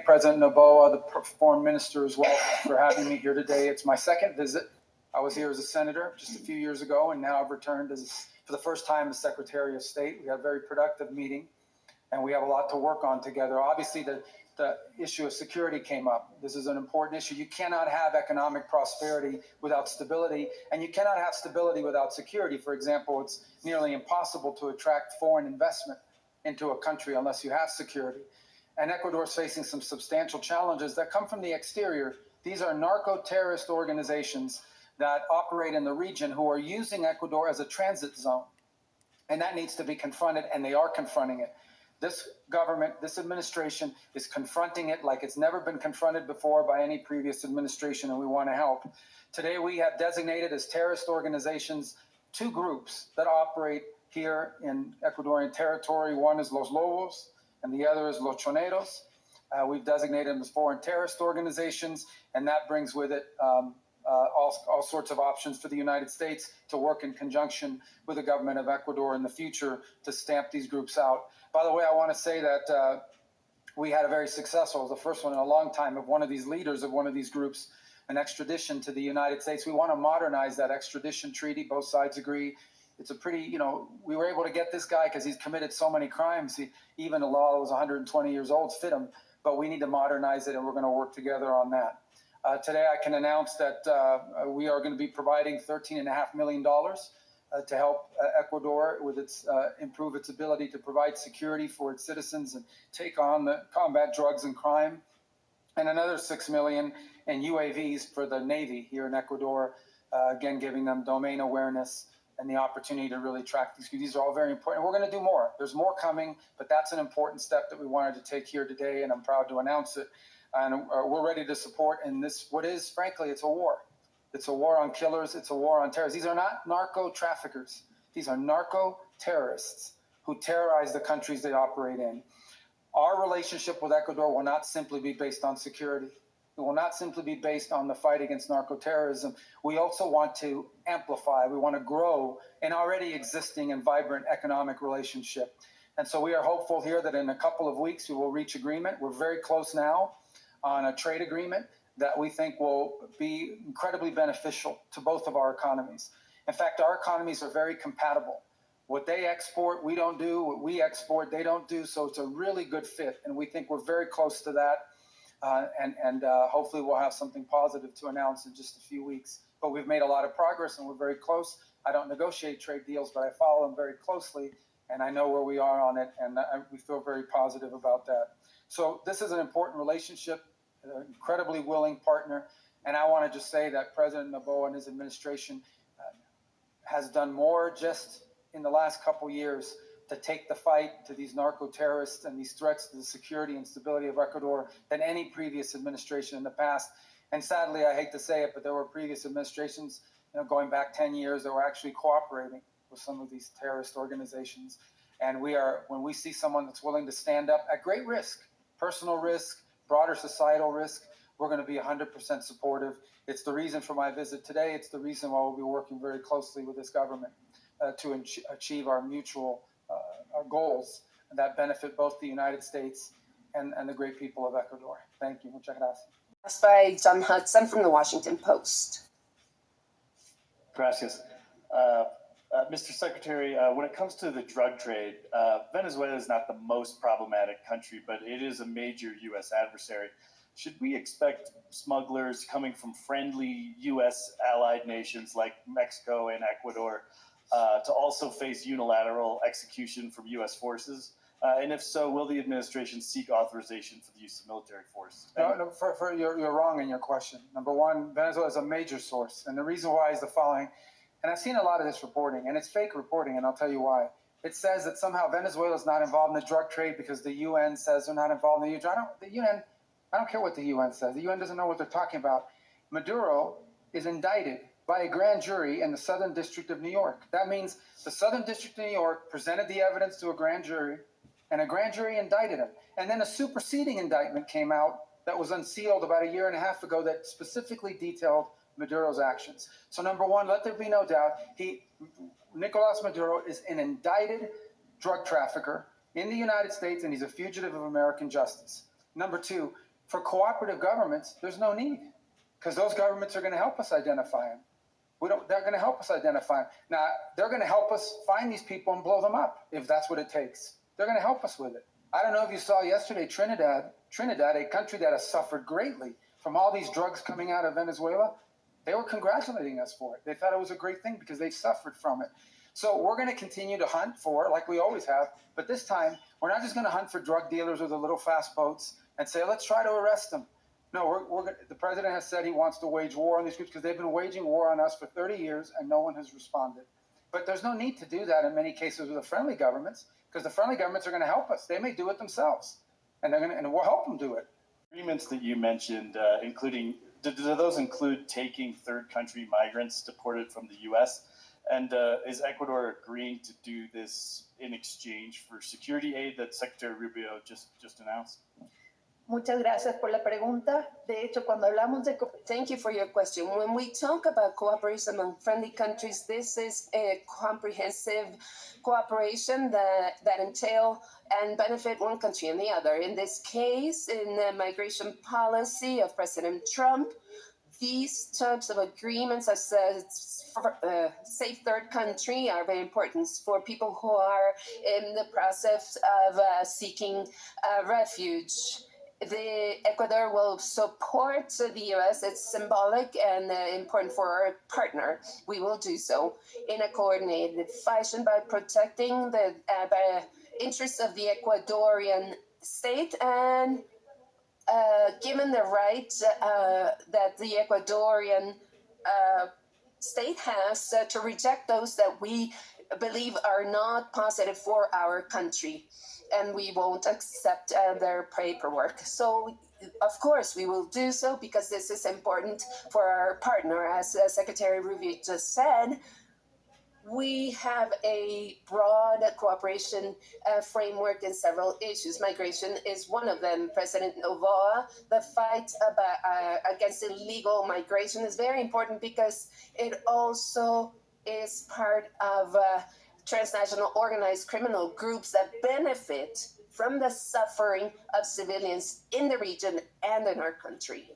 President Noboa, the foreign minister, as well, for having me here today. It's my second visit. I was here as a senator just a few years ago, and now I've returned for the first time as Secretary of State. We had a very productive meeting, and we have a lot to work on together. Obviously, the issue of security came up. This is an important issue. You cannot have economic prosperity without stability, and you cannot have stability without security. For example, it's nearly impossible to attract foreign investment into a country unless you have security. And Ecuador is facing some substantial challenges that come from the exterior. These are narco-terrorist organizations that operate in the region who are using Ecuador as a transit zone. And that needs to be confronted, and they are confronting it. This government, this administration is confronting it like it's never been confronted before by any previous administration, and we want to help. Today, we have designated as terrorist organizations 2 groups that operate here in Ecuadorian territory. One is Los Lobos, and the other is Los Choneros. We've designated them as foreign terrorist organizations, and that brings with it all sorts of options for the United States to work in conjunction with the government of Ecuador in the future to stamp these groups out. By the way, I want to say that we had a very successful, the first one in a long time, of one of these leaders of one of these groups, an extradition to the United States. We want to modernize that extradition treaty. Both sides agree. It's a pretty, we were able to get this guy because he's committed so many crimes. Even the law that was 120 years old fit him, but we need to modernize it, and we're going to work together on that. Today, I can announce that we are going to be providing $13.5 million to help Ecuador with improve its ability to provide security for its citizens and take on the combat drugs and crime, and another $6 million in UAVs for the Navy here in Ecuador, again giving them domain awareness and the opportunity to really track these. These are all very important. We're going to do more. There's more coming, but that's an important step that we wanted to take here today, and I'm proud to announce it. And we're ready to support in this, what is, frankly, it's a war. It's a war on killers. It's a war on terrorists. These are not narco traffickers. These are narco terrorists who terrorize the countries they operate in. Our relationship with Ecuador will not simply be based on security. It will not simply be based on the fight against narco-terrorism. We also want to amplify. We want to grow an already existing and vibrant economic relationship. And so we are hopeful here that in a couple of weeks we will reach agreement. We're very close now on a trade agreement that we think will be incredibly beneficial to both of our economies. In fact, our economies are very compatible. What they export, we don't do. What we export, they don't do. So it's a really good fit. And we think we're very close to that. And hopefully we'll have something positive to announce in just a few weeks. But we've made a lot of progress, and we're very close. I don't negotiate trade deals, but I follow them very closely, and I know where we are on it, and we feel very positive about that. So this is an important relationship, an incredibly willing partner, and I want to just say that President Noboa and his administration has done more just in the last couple years to take the fight to these narco-terrorists and these threats to the security and stability of Ecuador than any previous administration in the past. And sadly, I hate to say it, but there were previous administrations, going back 10 years, that were actually cooperating with some of these terrorist organizations. And when we see someone that's willing to stand up at great risk, personal risk, broader societal risk, we're going to be 100% supportive. It's the reason for my visit today. It's the reason why we'll be working very closely with this government to achieve our mutual our goals that benefit both the United States and the great people of Ecuador. Thank you. Muchas gracias. That's by John Hudson from the Washington Post. Gracias. Mr. Secretary, when it comes to the drug trade, Venezuela is not the most problematic country, but it is a major U.S. adversary. Should we expect smugglers coming from friendly U.S. allied nations like Mexico and Ecuador to also face unilateral execution from U.S. forces? And if so, will the administration seek authorization for the use of military force? No, you're wrong in your question. Number one, Venezuela is a major source. And the reason why is the following. And I've seen a lot of this reporting, and it's fake reporting, and I'll tell you why. It says that somehow Venezuela is not involved in the drug trade because the UN says they're not involved in the UN. I don't care what the UN says. The UN doesn't know what they're talking about. Maduro is indicted by a grand jury in the Southern District of New York. That means the Southern District of New York presented the evidence to a grand jury, and a grand jury indicted him. And then a superseding indictment came out that was unsealed about a year and a half ago that specifically detailed Maduro's actions. So number one, let there be no doubt, Nicolas Maduro is an indicted drug trafficker in the United States, and he's a fugitive of American justice. Number two, For cooperative governments, there's no need, because those governments are going to help us identify them. They're going to help us identify them. Now, they're going to help us find these people and blow them up if that's what it takes. They're going to help us with it. I don't know if you saw yesterday, Trinidad, a country that has suffered greatly from all these drugs coming out of Venezuela, they were congratulating us for it. They thought it was a great thing because they suffered from it. So we're going to continue to hunt for, like we always have, but this time we're not just going to hunt for drug dealers with the little fast boats and say, let's try to arrest them. No, the president has said he wants to wage war on these groups because they've been waging war on us for 30 years and no one has responded. But there's no need to do that in many cases with the friendly governments, because the friendly governments are going to help us. They may do it themselves, and we'll help them do it. Agreements that you mentioned, including, do those include taking third country migrants deported from the U.S.? And is Ecuador agreeing to do this in exchange for security aid that Secretary Rubio just announced? Muchas gracias por la pregunta. De hecho, cuando hablamos de Thank you for your question. When we talk about cooperation among friendly countries, this is a comprehensive cooperation that entail and benefit one country and the other. In this case, in the migration policy of President Trump, these types of agreements as a safe third country are very important for people who are in the process of seeking refuge. The Ecuador will support the U.S. It's symbolic and important for our partner. We will do so in a coordinated fashion by protecting the interests of the Ecuadorian state and given the right that the Ecuadorian state has to reject those that we believe are not positive for our country. And we won't accept their paperwork. So, of course, we will do so because this is important for our partner. As Secretary Rubio just said, we have a broad cooperation framework in several issues. Migration is one of them. President Novoa, the fight against illegal migration is very important because it also is part of transnational organized criminal groups that benefit from the suffering of civilians in the region and in our country.